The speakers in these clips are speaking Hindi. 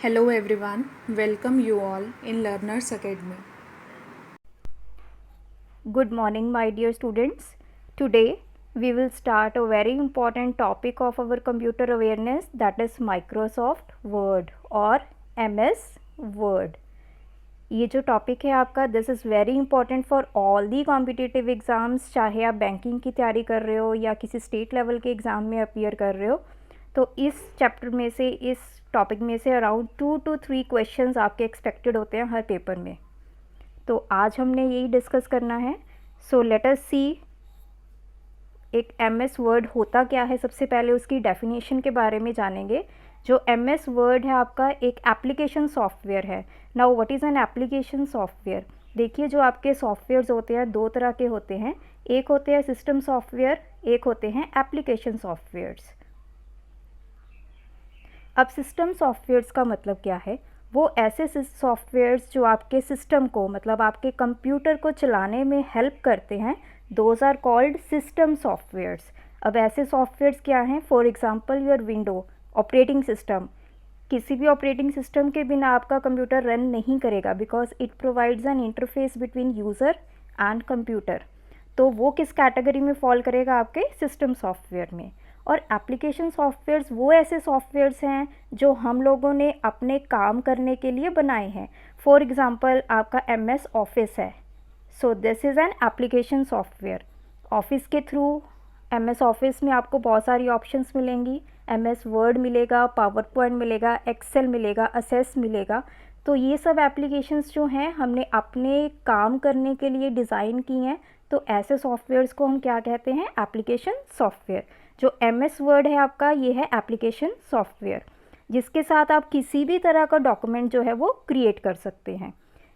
Hello everyone, welcome you all in Learners Academy. Good morning, my dear students. Today we will start a very important topic of our computer awareness, that is Microsoft Word or MS Word. ये जो टॉपिक है आपका, this is very important for all the competitive exams, चाहे आप बैंकिंग की तैयारी कर रहे हो या किसी स्टेट लेवल के एग्ज़ाम में अपीयर कर रहे हो। तो इस चैप्टर में से, इस टॉपिक में से अराउंड 2 to 3 क्वेश्चंस आपके एक्सपेक्टेड होते हैं हर पेपर में। तो आज हमने यही डिस्कस करना है। सो लेट अस सी एक MS वर्ड होता क्या है। सबसे पहले उसकी डेफिनेशन के बारे में जानेंगे। जो MS वर्ड है आपका एक एप्लीकेशन सॉफ्टवेयर है। Now what is an application software? देखिए, जो आपके सॉफ्टवेयर्स होते हैं दो तरह के होते हैं। एक होते हैं सिस्टम सॉफ्टवेयर, एक होते हैं एप्लीकेशन सॉफ्टवेयर्स। अब सिस्टम सॉफ्टवेयर्स का मतलब क्या है? वो ऐसे सॉफ्टवेयर्स जो आपके सिस्टम को, मतलब आपके कंप्यूटर को चलाने में हेल्प करते हैं, those are called system softwares. अब ऐसे सॉफ्टवेयर्स क्या हैं? For example your window operating system. किसी भी ऑपरेटिंग सिस्टम के बिना आपका कंप्यूटर रन नहीं करेगा, because it provides N interface between user and computer. तो वो किस कैटेगरी में फॉल करेगा? आपके सिस्टम सॉफ्टवेयर में। और एप्लीकेशन सॉफ्टवेयर्स वो ऐसे सॉफ्टवेयर्स हैं जो हम लोगों ने अपने काम करने के लिए बनाए हैं। फॉर एग्ज़ाम्पल आपका MS ऑफिस है, सो this is an application software. Office के थ्रू MS ऑफिस में आपको बहुत सारी ऑप्शंस मिलेंगी। MS वर्ड मिलेगा, पावर पॉइंट मिलेगा, एक्सेल मिलेगा, असेस मिलेगा। तो ये सब एप्लीकेशंस जो हैं हमने अपने काम करने के लिए डिज़ाइन की हैं। तो ऐसे सॉफ्टवेयर्स को हम क्या कहते हैं? Application software. जो MS वर्ड है आपका, ये है एप्लीकेशन सॉफ्टवेयर, जिसके साथ आप किसी भी तरह का डॉक्यूमेंट जो है वो क्रिएट कर सकते हैं।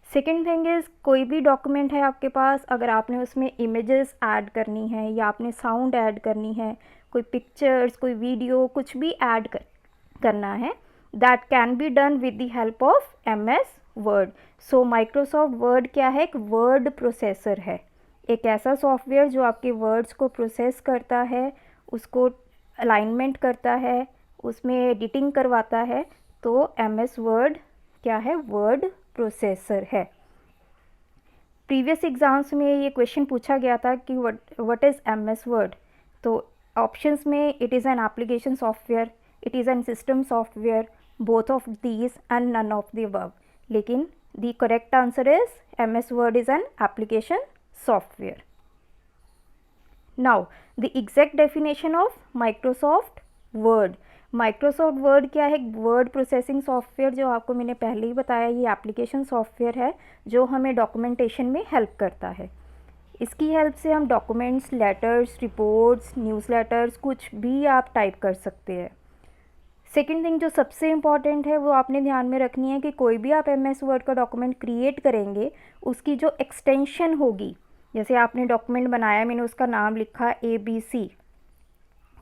सेकेंड थिंग इज़, कोई भी डॉक्यूमेंट है आपके पास, अगर आपने उसमें इमेजेस ऐड करनी है या आपने साउंड ऐड करनी है, कोई पिक्चर्स, कोई वीडियो, कुछ भी ऐड करना है, that can be done with the help of MS word. So Microsoft Word क्या है? एक वर्ड प्रोसेसर है। एक ऐसा सॉफ्टवेयर जो आपके वर्ड्स को प्रोसेस करता है, उसको अलाइनमेंट करता है, उसमें एडिटिंग करवाता है। तो MS वर्ड क्या है? वर्ड प्रोसेसर है। प्रीवियस एग्जाम्स में ये क्वेश्चन पूछा गया था कि व्हाट इज़ MS वर्ड। तो ऑप्शंस में it is an application software, it is an system software, both of these and none of the above. लेकिन the correct answer is MS Word is an application software. Now the exact definition of Microsoft Word. Microsoft Word क्या है? वर्ड प्रोसेसिंग सॉफ्टवेयर, जो आपको मैंने पहले ही बताया, ये एप्लीकेशन सॉफ्टवेयर है जो हमें डॉक्यूमेंटेशन में हेल्प करता है। इसकी हेल्प से हम डॉक्यूमेंट्स, लेटर्स, रिपोर्ट्स, न्यूज़लेटर्स, कुछ भी आप टाइप कर सकते हैं। सेकेंड थिंग जो सबसे इम्पॉर्टेंट है वो आपने ध्यान में रखनी है कि कोई भी आप MS वर्ड का डॉक्यूमेंट क्रिएट करेंगे, उसकी जो एक्सटेंशन होगी, जैसे आपने डॉक्यूमेंट बनाया, मैंने उसका नाम लिखा ABC,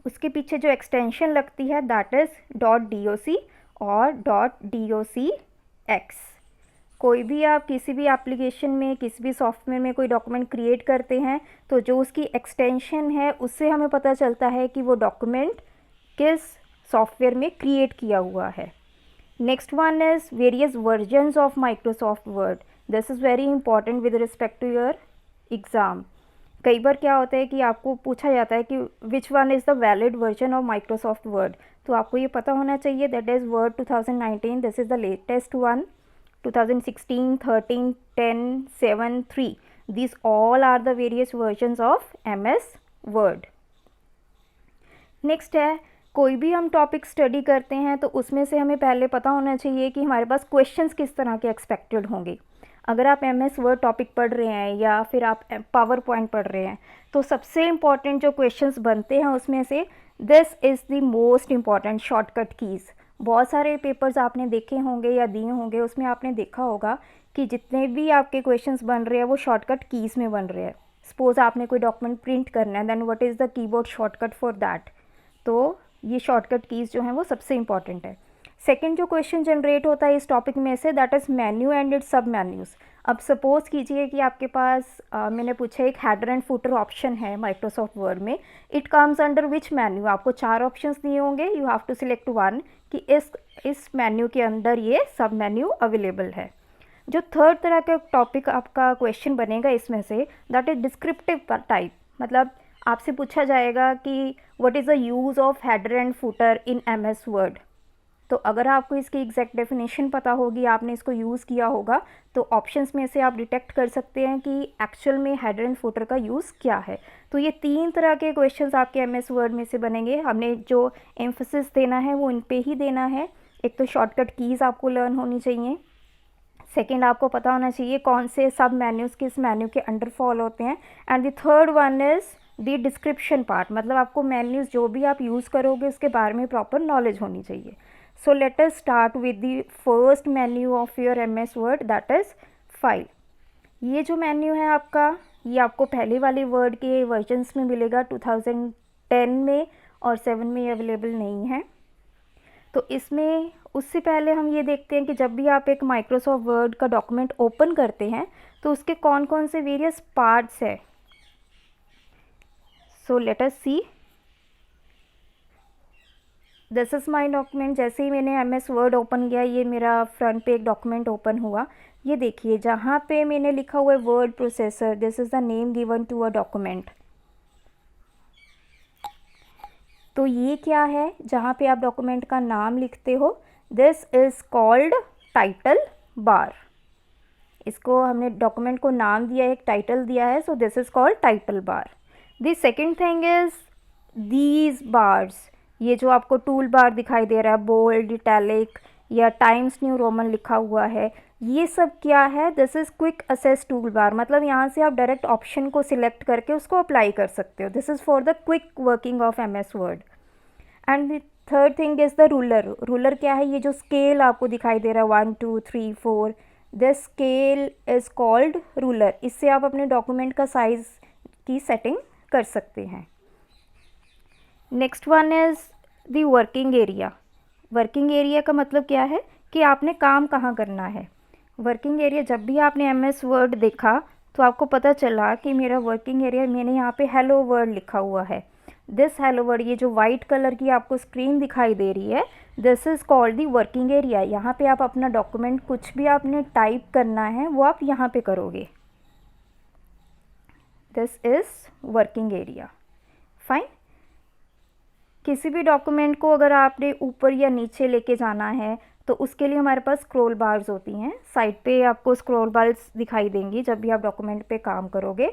उसके पीछे जो एक्सटेंशन लगती है दैट इज़ .doc और .docx। कोई भी आप किसी भी एप्लीकेशन में, किसी भी सॉफ्टवेयर में कोई डॉक्यूमेंट क्रिएट करते हैं, तो जो उसकी एक्सटेंशन है उससे हमें पता चलता है कि वो डॉक्यूमेंट किस सॉफ्टवेयर में क्रिएट किया हुआ है। Next one is various versions of Microsoft Word. This is very important with respect to your exam. कई बार क्या होता है कि आपको पूछा जाता है कि which one is the valid version of Microsoft word. तो आपको ये पता होना चाहिए that is word 2019, this is the latest one. 2016, 13, 10, 7, 3, these all are the various versions of MS Word. Next है, कोई भी हम टॉपिक स्टडी करते हैं तो उसमें से हमें पहले पता होना चाहिए कि हमारे पास क्वेश्चंस किस तरह के एक्सपेक्टेड होंगे। अगर आप MS वर्ड टॉपिक पढ़ रहे हैं या फिर आप पावर पॉइंट पढ़ रहे हैं, तो सबसे इम्पॉर्टेंट जो क्वेश्चंस बनते हैं उसमें से this is the most important shortcut keys. बहुत सारे पेपर्स आपने देखे होंगे या दिए होंगे, उसमें आपने देखा होगा कि जितने भी आपके क्वेश्चंस बन रहे हैं वो शॉर्टकट कीज़ में बन रहे हैं। सपोज़ आपने कोई डॉक्यूमेंट प्रिंट करना है, then what is the keyboard shortcut for that. तो ये शॉर्टकट कीज़ जो हैं वो सबसे इंपॉर्टेंट है। सेकंड जो क्वेश्चन जनरेट होता है इस टॉपिक में से, that is menu and its sub menus. अब सपोज़ कीजिए कि आपके पास मैंने पूछा एक हेडर एंड फुटर ऑप्शन है माइक्रोसॉफ्ट वर्ड में, it comes under which menu. आपको 4 ऑप्शंस दिए होंगे, you have to select one कि इस इस मेन्यू के अंदर ये सब मेन्यू अवेलेबल है। जो थर्ड तरह का टॉपिक आपका क्वेश्चन बनेगा इसमें से, दैट इज डिस्क्रिप्टिव टाइप। मतलब आपसे पूछा जाएगा कि what is the use of header and footer in MS word. तो अगर आपको इसकी एग्जैक्ट डेफिनेशन पता होगी, आपने इसको यूज़ किया होगा, तो ऑप्शंस में से आप डिटेक्ट कर सकते हैं कि एक्चुअल में हेडर एंड फुटर का यूज़ क्या है। तो ये 3 तरह के क्वेश्चंस आपके एमएस वर्ड में से बनेंगे। हमने जो एम्फेसिस देना है वो इन पे ही देना है। एक तो शॉर्टकट कीज़ आपको लर्न होनी चाहिए, सेकेंड आपको पता होना चाहिए कौन से सब मेन्यूज़ किस मेन्यू के अंडर फॉल होते हैं, and the third one is the description part. मतलब आपको मेन्यूज़ जो भी आप यूज़ करोगे उसके बारे में प्रॉपर नॉलेज होनी चाहिए। So let us start with the first menu of your MS Word, that is file। ये जो मेन्यू है आपका, ये आपको पहले वाले वर्ड के वर्जन्स में मिलेगा, 2010 में और 7 में अवेलेबल नहीं है। तो इसमें उससे पहले हम ये देखते हैं कि जब भी आप एक माइक्रोसॉफ्ट वर्ड का डॉक्यूमेंट ओपन करते हैं तो उसके कौन कौन से वेरियस पार्ट्स है। So let us see, this is my document. जैसे ही मैंने एमएस वर्ड ओपन किया, ये मेरा फ्रंट पे एक डॉक्यूमेंट ओपन हुआ। ये देखिए जहाँ पे मैंने लिखा हुआ है word processor, this is the name given to a document. तो ये क्या है, जहाँ पे आप डॉक्यूमेंट का नाम लिखते हो, this is called title bar. इसको हमने डॉक्यूमेंट को नाम दिया है, एक टाइटल दिया है, सो this is called title bar. The second thing is these bars. ये जो आपको टूल बार दिखाई दे रहा है, बोल्ड, इटैलिक या टाइम्स न्यू रोमन लिखा हुआ है, ये सब क्या है, this is quick assess tool bar. मतलब यहाँ से आप डायरेक्ट ऑप्शन को सिलेक्ट करके उसको अप्लाई कर सकते हो। This is for the quick working of MS word. And the third thing is the ruler. Ruler क्या है, ये जो स्केल आपको दिखाई दे रहा है 1 2 3 4, this scale is called ruler. इससे आप अपने डॉक्यूमेंट का साइज़ की सेटिंग कर सकते हैं। Next one is the working area. Working area का मतलब क्या है कि आपने काम कहाँ करना है। वर्किंग एरिया, जब भी आपने एमएस वर्ड देखा तो आपको पता चला कि मेरा वर्किंग एरिया, मैंने यहाँ पे हेलो वर्ड लिखा हुआ है। दिस हेलो वर्ड, ये जो वाइट कलर की आपको स्क्रीन दिखाई दे रही है, this is called the working area. यहाँ पे आप अपना डॉक्यूमेंट कुछ भी आपने टाइप करना है वो आप यहाँ पे करोगे। This is working area. Fine. किसी भी डॉक्यूमेंट को अगर आपने ऊपर या नीचे लेके जाना है तो उसके लिए हमारे पास स्क्रॉल बार्स होती हैं। साइड पे आपको स्क्रॉल बार्स दिखाई देंगी जब भी आप डॉक्यूमेंट पे काम करोगे।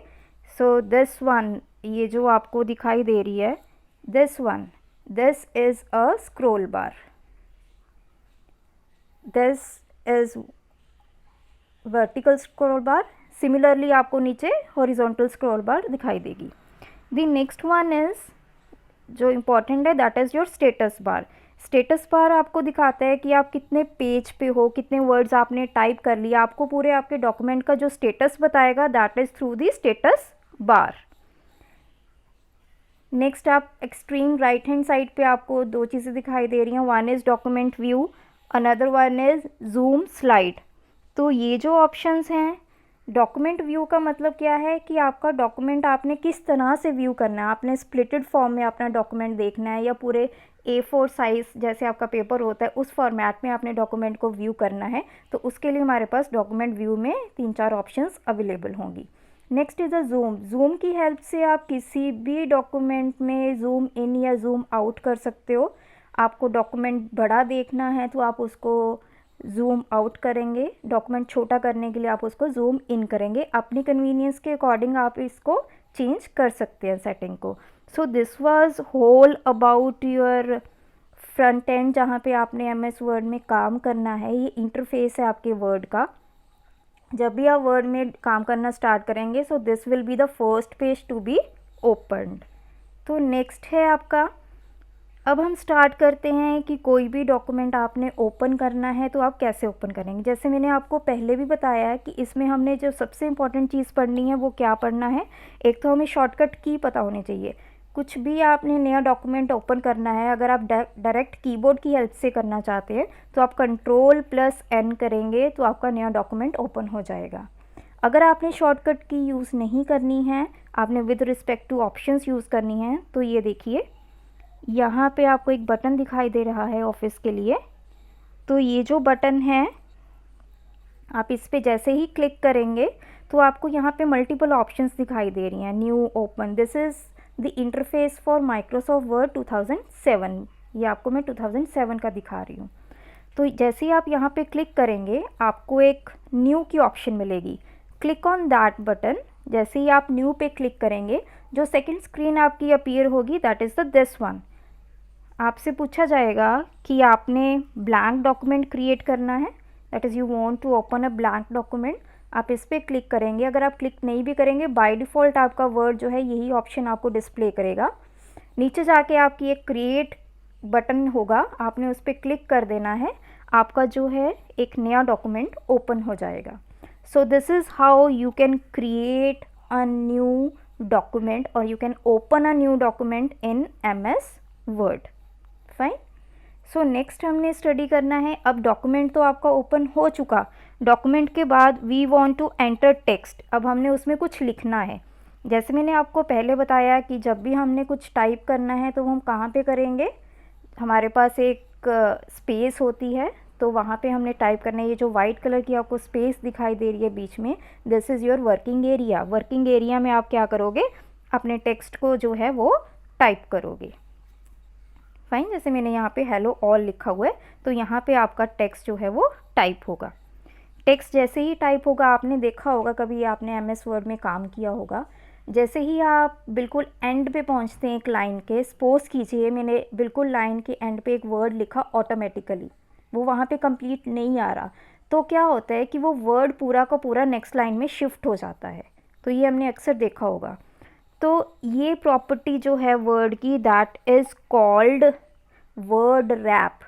सो दिस वन, ये जो आपको दिखाई दे रही है, this one, this is a scroll bar. This is vertical scroll bar. Similarly आपको नीचे हॉरिजॉन्टल स्क्रॉल बार दिखाई देगी। द नेक्स्ट वन इज़ जो इम्पॉर्टेंट है, that is your status bar. Status bar आपको दिखाता है कि आप कितने पेज पे हो, कितने वर्ड्स आपने टाइप कर लिया। आपको पूरे आपके डॉक्यूमेंट का जो स्टेटस बताएगा, that is through the status bar. Next आप एक्सट्रीम राइट हैंड साइड पे आपको 2 चीज़ें दिखाई दे रही हैं, one is document view, another one is zoom slide. तो ये जो ऑप्शंस हैं, डॉक्यूमेंट व्यू का मतलब क्या है कि आपका डॉक्यूमेंट आपने किस तरह से व्यू करना है। आपने स्प्लिटेड फॉर्म में अपना डॉक्यूमेंट देखना है या पूरे A4 साइज़ जैसे आपका पेपर होता है उस फॉर्मेट में आपने डॉक्यूमेंट को व्यू करना है। तो उसके लिए हमारे पास डॉक्यूमेंट व्यू में 3-4 ऑप्शंस अवेलेबल होंगी। Next is a Zoom. Zoom की हेल्प से आप किसी भी डॉक्यूमेंट में जूम इन या जूम आउट कर सकते हो। आपको डॉक्यूमेंट बड़ा देखना है तो आप उसको जूम आउट करेंगे, डॉक्यूमेंट छोटा करने के लिए आप उसको जूम इन करेंगे। अपनी कन्वीनियंस के अकॉर्डिंग आप इसको चेंज कर सकते हैं सेटिंग को। So this was whole about your front end, जहाँ पे आपने एमएस वर्ड में काम करना है। ये इंटरफेस है आपके वर्ड का। जब भी आप वर्ड में काम करना स्टार्ट करेंगे, so this will be the first page to be opened. तो नेक्स्ट है आपका, अब हम स्टार्ट करते हैं कि कोई भी डॉक्यूमेंट आपने ओपन करना है तो आप कैसे ओपन करेंगे। जैसे मैंने आपको पहले भी बताया है कि इसमें हमने जो सबसे इम्पॉर्टेंट चीज़ पढ़नी है वो क्या पढ़ना है। एक तो हमें शॉर्टकट की पता होनी चाहिए। कुछ भी आपने नया डॉक्यूमेंट ओपन करना है, अगर आप डायरेक्ट कीबोर्ड की हेल्प से करना चाहते हैं तो आप Ctrl+N करेंगे तो आपका नया डॉक्यूमेंट ओपन हो जाएगा। अगर आपने शॉर्टकट की यूज़ नहीं करनी है, आपने with respect two options use करनी है, तो ये देखिए यहाँ पे आपको एक बटन दिखाई दे रहा है ऑफिस के लिए, तो ये जो बटन है आप इस पे जैसे ही क्लिक करेंगे तो आपको यहाँ पे मल्टीपल ऑप्शंस दिखाई दे रही हैं। New, open, this is the interface for Microsoft word 2007। ये आपको मैं 2007 का दिखा रही हूँ। तो जैसे ही आप यहाँ पे क्लिक करेंगे आपको एक न्यू की ऑप्शन मिलेगी। Click on that button. जैसे ही आप न्यू पे क्लिक करेंगे जो सेकंड स्क्रीन आपकी अपीयर होगी that is the this one. आपसे पूछा जाएगा कि आपने ब्लैंक डॉक्यूमेंट क्रिएट करना है, that is you want to open a blank document. आप इस पर क्लिक करेंगे। अगर आप क्लिक नहीं भी करेंगे बाय डिफ़ॉल्ट आपका वर्ड जो है यही ऑप्शन आपको डिस्प्ले करेगा। नीचे जाके आपकी एक क्रिएट बटन होगा, आपने उस पर क्लिक कर देना है। आपका जो है एक नया डॉक्यूमेंट ओपन हो जाएगा। So this is how you can create a new document और you can open a new document in MS Word. Fine. So next हमने स्टडी करना है। अब डॉक्यूमेंट तो आपका ओपन हो चुका। डॉक्यूमेंट के बाद we want to enter text. अब हमने उसमें कुछ लिखना है। जैसे मैंने आपको पहले बताया कि जब भी हमने कुछ टाइप करना है तो हम कहाँ पे करेंगे, हमारे पास एक स्पेस होती है तो वहाँ पे हमने टाइप करना है। ये जो वाइट कलर की आपको स्पेस दिखाई दे रही है बीच में, this is your working area. Working area में आप क्या करोगे, अपने टेक्स्ट को जो है वो टाइप करोगे। फाइन। जैसे मैंने यहाँ पे हेलो ऑल लिखा हुआ है तो यहाँ पे आपका टेक्स्ट जो है वो टाइप होगा। टेक्स्ट जैसे ही टाइप होगा, आपने देखा होगा कभी आपने MS वर्ड में काम किया होगा, जैसे ही आप बिल्कुल एंड पे पहुँचते हैं एक लाइन के, सपोज कीजिए मैंने बिल्कुल लाइन के एंड पे एक वर्ड लिखा ऑटोमेटिकली, वो वहाँ पे कंप्लीट नहीं आ रहा, तो क्या होता है कि वो वर्ड पूरा का पूरा नेक्स्ट लाइन में शिफ्ट हो जाता है। तो ये हमने अक्सर देखा होगा। तो ये प्रॉपर्टी जो है वर्ड की that is called word rap.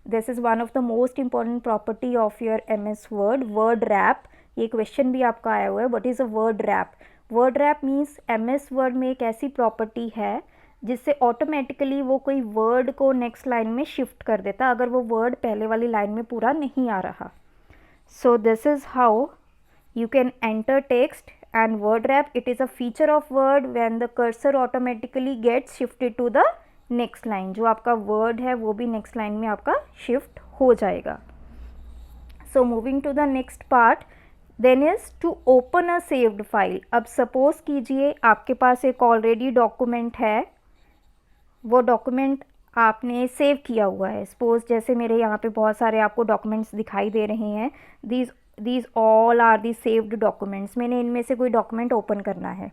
This is one of the most important property of your MS word, word rap. ये क्वेश्चन भी आपका आया हुआ है, what is a word rap. Word rap means MS word में एक ऐसी प्रॉपर्टी है जिससे ऑटोमेटिकली वो कोई वर्ड को नेक्स्ट लाइन में शिफ्ट कर देता अगर वो वर्ड पहले वाली लाइन में पूरा नहीं आ रहा। सो this is how you can enter text and word wrap. It is a feature of word when the cursor automatically gets shifted to the next line. जो आपका word है वो भी next line में आपका shift हो जाएगा। So moving to the next part, then is to open a saved file. अब suppose कीजिए आपके पास एक already document है, वो डॉक्यूमेंट आपने सेव किया हुआ है। सपोज जैसे मेरे यहाँ पे बहुत सारे आपको डॉक्यूमेंट्स दिखाई दे रहे हैं, these all are the saved documents. मैंने इनमें से कोई डॉक्यूमेंट ओपन करना है,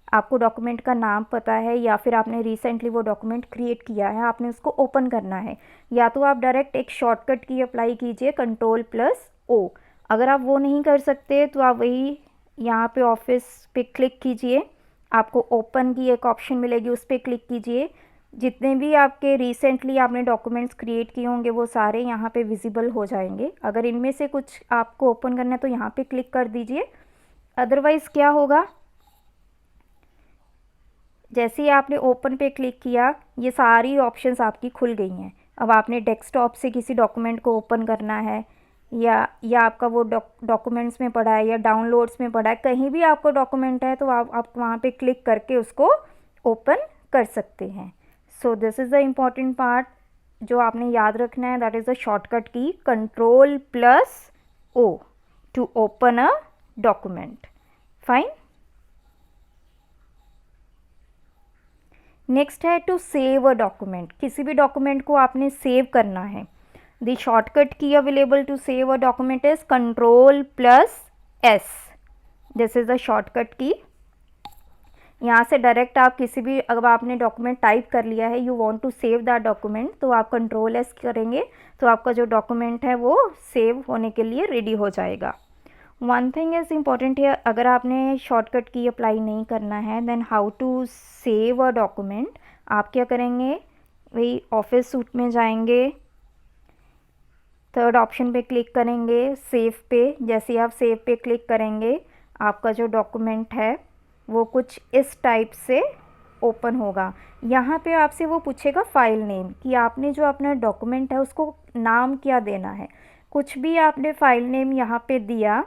आपको डॉक्यूमेंट का नाम पता है या फिर आपने रिसेंटली वो डॉक्यूमेंट क्रिएट किया है, आपने उसको ओपन करना है, या तो आप डायरेक्ट एक शॉर्टकट की अप्लाई कीजिए Ctrl+O। अगर आप वो नहीं कर सकते तो आप वही यहाँ पे ऑफिस पे क्लिक कीजिए, आपको ओपन की एक ऑप्शन मिलेगी, उस पर क्लिक कीजिए। जितने भी आपके रिसेंटली आपने डॉक्यूमेंट्स क्रिएट किए होंगे वो सारे यहाँ पे विजिबल हो जाएंगे। अगर इनमें से कुछ आपको ओपन करना है तो यहाँ पे क्लिक कर दीजिए। अदरवाइज़ क्या होगा, जैसे ही आपने ओपन पे क्लिक किया ये सारी ऑप्शंस आपकी खुल गई हैं। अब आपने डेस्कटॉप से किसी डॉक्यूमेंट को ओपन करना है या आपका वो डॉक्यूमेंट्स में पड़ा है या डाउनलोड्स में पड़ा है, कहीं भी आपको डॉक्यूमेंट है तो आप वहाँ पे क्लिक करके उसको ओपन कर सकते हैं। सो this is the important part जो आपने याद रखना है, that is the shortcut key Ctrl+O to open a document. Fine. Next है टू सेव अ डॉक्यूमेंट। किसी भी डॉक्यूमेंट को आपने सेव करना है, the shortcut key available to save a document is Ctrl+S। This is the shortcut key. यहाँ से डायरेक्ट आप किसी भी, अगर आपने डॉक्यूमेंट टाइप कर लिया है, you want to save that document, तो आप Ctrl+S करेंगे तो आपका जो डॉक्यूमेंट है वो सेव होने के लिए रेडी हो जाएगा। वन थिंग इज़ इम्पॉर्टेंट है, अगर आपने शॉर्टकट की अप्लाई नहीं करना है then how to save a document. आप क्या करेंगे, वही ऑफिस सूट में जाएंगे, थर्ड ऑप्शन पे क्लिक करेंगे सेव पे। जैसे ही आप सेव पे क्लिक करेंगे आपका जो डॉक्यूमेंट है वो कुछ इस टाइप से ओपन होगा। यहाँ पे आपसे वो पूछेगा फाइल नेम कि आपने जो अपना डॉक्यूमेंट है उसको नाम क्या देना है। कुछ भी आपने फाइल नेम यहाँ पे दिया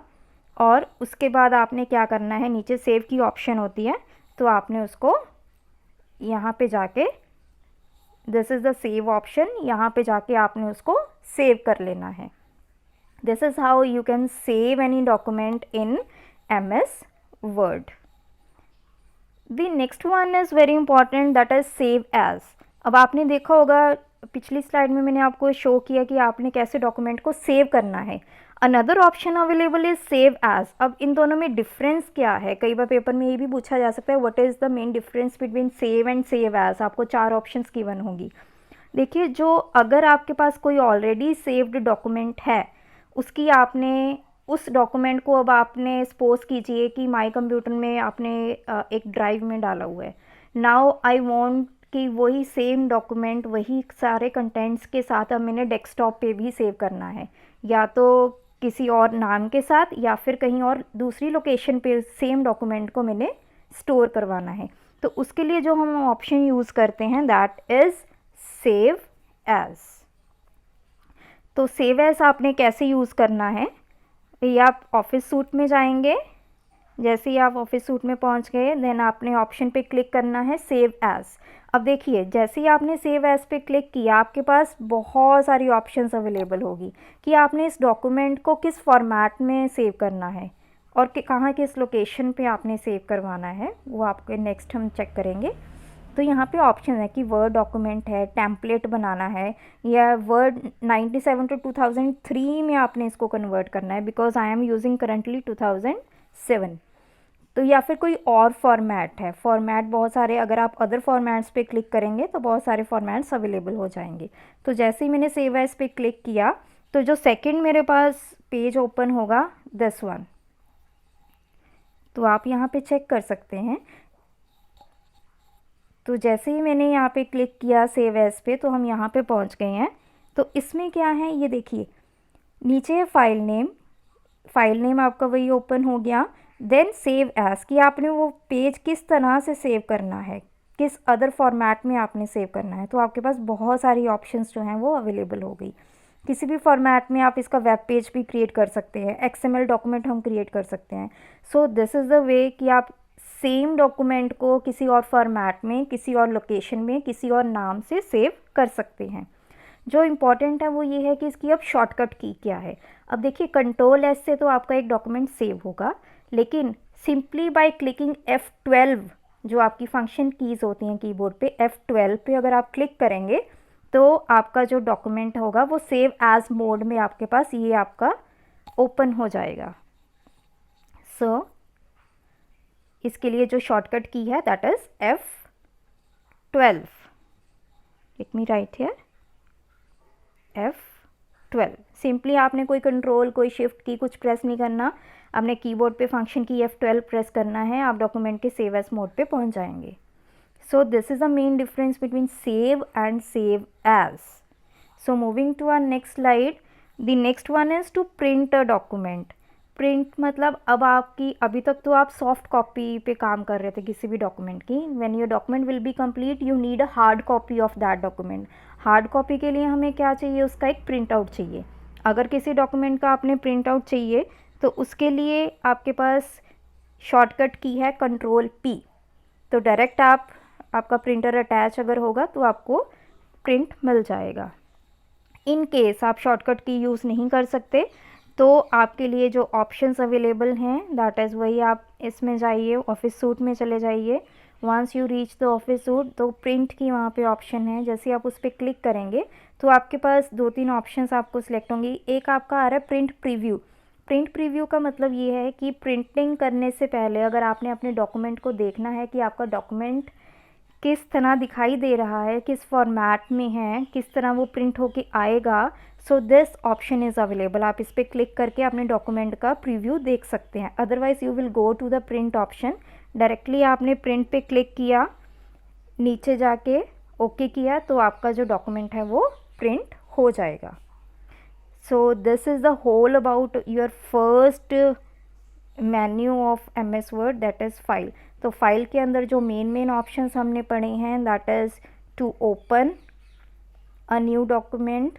और उसके बाद आपने क्या करना है, नीचे सेव की ऑप्शन होती है तो आपने उसको यहाँ पे जाके, this is the save option, यहाँ पे जाके आपने उसको सेव कर लेना है। This is how you can save any document in MS Word। The next one is very important, that is save as. अब आपने देखा होगा पिछली स्लाइड में मैंने आपको शो किया कि आपने कैसे डॉक्यूमेंट को सेव करना है। Another option available is save as. अब इन दोनों में डिफरेंस क्या है, कई बार पेपर में ये भी पूछा जा सकता है, what is the main difference between save and save as. आपको 4 ऑप्शंस गिवन होगी। देखिए, जो अगर आपके पास कोई ऑलरेडी सेव्ड डॉक्यूमेंट है, उसकी आपने उस डॉक्यूमेंट को अब आपने सपोज कीजिए कि माई कंप्यूटर में आपने एक ड्राइव में डाला हुआ है। नाउ आई वांट कि वही सेम डॉक्यूमेंट वही सारे कंटेंट्स के साथ अब मैंने डेस्कटॉप पे भी सेव करना है, या तो किसी और नाम के साथ या फिर कहीं और दूसरी लोकेशन पे सेम डॉक्यूमेंट को मैंने स्टोर करवाना है। तो उसके लिए जो हम ऑप्शन यूज़ करते हैं दैट इज़ सेव एज। तो सेव एज आपने कैसे यूज़ करना है, ये आप ऑफिस सूट में जाएंगे। जैसे ही आप ऑफिस सूट में पहुंच गए, देन आपने ऑप्शन पे क्लिक करना है सेव एज। अब देखिए, जैसे ही आपने सेव एज पे क्लिक किया, आपके पास बहुत सारी ऑप्शंस अवेलेबल होगी कि आपने इस डॉक्यूमेंट को किस फॉर्मेट में सेव करना है और कहाँ किस लोकेशन पे आपने सेव करवाना है, वो आपके नेक्स्ट हम चेक करेंगे। तो यहाँ पे ऑप्शन है कि वर्ड डॉक्यूमेंट है, टेम्पलेट बनाना है, या वर्ड 97 to 2003 में आपने इसको कन्वर्ट करना है, because I am using currently 2007। तो या फिर कोई और फॉर्मेट है, फॉर्मेट बहुत सारे, अगर आप अदर फॉर्मेट्स पे क्लिक करेंगे तो बहुत सारे फॉर्मेट्स अवेलेबल हो जाएंगे। तो जैसे ही मैंने सेव एज पे क्लिक किया, तो जो सेकंड मेरे पास पेज ओपन होगा दिस वन, तो आप यहाँ पे चेक कर सकते हैं। तो जैसे ही मैंने यहाँ पे क्लिक किया सेव एज पे, तो हम यहाँ पे पहुँच गए हैं। तो इसमें क्या है, ये देखिए नीचे है फाइल नेम, फाइल नेम आपका वही ओपन हो गया। देन सेव एज कि आपने वो पेज किस तरह से सेव करना है, किस अदर फॉर्मेट में आपने सेव करना है। तो आपके पास बहुत सारी ऑप्शंस जो हैं वो अवेलेबल हो गई। किसी भी फॉर्मेट में आप इसका वेब पेज भी क्रिएट कर सकते हैं, XML डॉक्यूमेंट हम क्रिएट कर सकते हैं। सो दिस इज़ द वे कि आप सेम डॉक्यूमेंट को किसी और फॉर्मेट में, किसी और लोकेशन में, किसी और नाम से सेव कर सकते हैं। जो इम्पॉर्टेंट है वो ये है कि इसकी अब शॉर्टकट की क्या है। अब देखिए, Ctrl+S से तो आपका एक डॉक्यूमेंट सेव होगा, लेकिन सिंपली बाय क्लिकिंग F12, जो आपकी फंक्शन कीज़ होती हैं कीबोर्ड पे, F12 पे अगर आप क्लिक करेंगे तो आपका जो डॉक्यूमेंट होगा वो सेव एज मोड में आपके पास ये आपका ओपन हो जाएगा। सो इसके लिए जो शॉर्टकट की है that is F12। Let me right here F12। Simply आपने कोई कंट्रोल, कोई शिफ्ट की कुछ प्रेस नहीं करना, आपने कीबोर्ड पे फंक्शन की F12 प्रेस करना है, आप डॉक्यूमेंट के सेव एज मोड पे पहुंच जाएंगे। So this is the main difference between save and save as. So moving to our next slide, the next one is to print a document. Print मतलब अब आपकी, अभी तक तो आप सॉफ्ट कॉपी पे काम कर रहे थे किसी भी डॉक्यूमेंट की। When your document will be complete you need a hard copy of that document. Hard copy के लिए हमें क्या चाहिए, उसका एक प्रिंट आउट चाहिए। अगर किसी डॉक्यूमेंट का आपने प्रिंट आउट चाहिए तो उसके लिए आपके पास शॉर्टकट की है Ctrl+P। तो डायरेक्ट आपका प्रिंटर अटैच अगर होगा तो आपको प्रिंट मिल जाएगा। इन केस आप शॉर्टकट की यूज़ नहीं कर सकते तो आपके लिए जो ऑप्शंस अवेलेबल हैं दैट इज़ वही, आप इसमें जाइए, ऑफिस सूट में चले जाइए। Once you reach the office suite तो प्रिंट की वहाँ पे ऑप्शन है, जैसे आप उस पर क्लिक करेंगे तो आपके पास 2-3 ऑप्शंस आपको सिलेक्ट होंगी। एक आपका आ रहा है प्रिंट प्रीव्यू। प्रिंट प्रीव्यू का मतलब ये है कि प्रिंटिंग करने से पहले अगर आपने अपने डॉक्यूमेंट को देखना है कि आपका डॉक्यूमेंट किस तरह दिखाई दे रहा है, किस फॉर्मेट में है, किस तरह वो प्रिंट होके आएगा, so this option is available. आप इस पर क्लिक करके अपने डॉक्यूमेंट का प्रीव्यू देख सकते हैं। Otherwise you will go to the print option. Directly आपने प्रिंट पे क्लिक किया, नीचे जाके ओके किया तो आपका जो डॉक्यूमेंट है वो प्रिंट हो जाएगा। So this is the whole about your first menu of MS word, that is file. तो फाइल के अंदर जो मेन ऑप्शंस हमने पढ़े हैं that is to open a new document,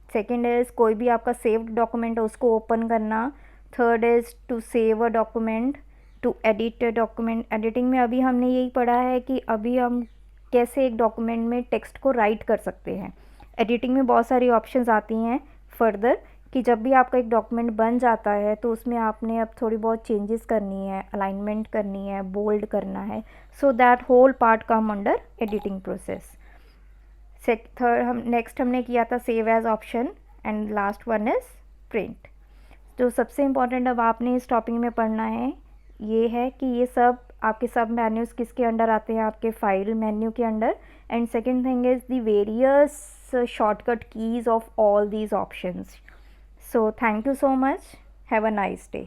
second is कोई भी आपका सेव्ड डॉक्यूमेंट है उसको ओपन करना, third is to save a document, to edit a document. Editing में अभी हमने यही पढ़ा है कि अभी हम कैसे एक डॉक्यूमेंट में टेक्स्ट को राइट कर सकते हैं। एडिटिंग में बहुत सारी ऑप्शंस आती हैं फर्दर, कि जब भी आपका एक डॉक्यूमेंट बन जाता है तो उसमें आपने अब थोड़ी बहुत चेंजेस करनी है, अलाइनमेंट करनी है, बोल्ड करना है, so that whole part come under editing process. Third next हमने किया था save as option, and last one is print. जो सबसे इम्पॉर्टेंट अब आपने इस टॉपिक में पढ़ना है ये है कि ये सब आपके सब मेन्यूज़ किसके अंडर आते हैं, आपके फाइल मेन्यू के under, and second thing is the various shortcut keys of all these options. So thank you so much. Have a nice day.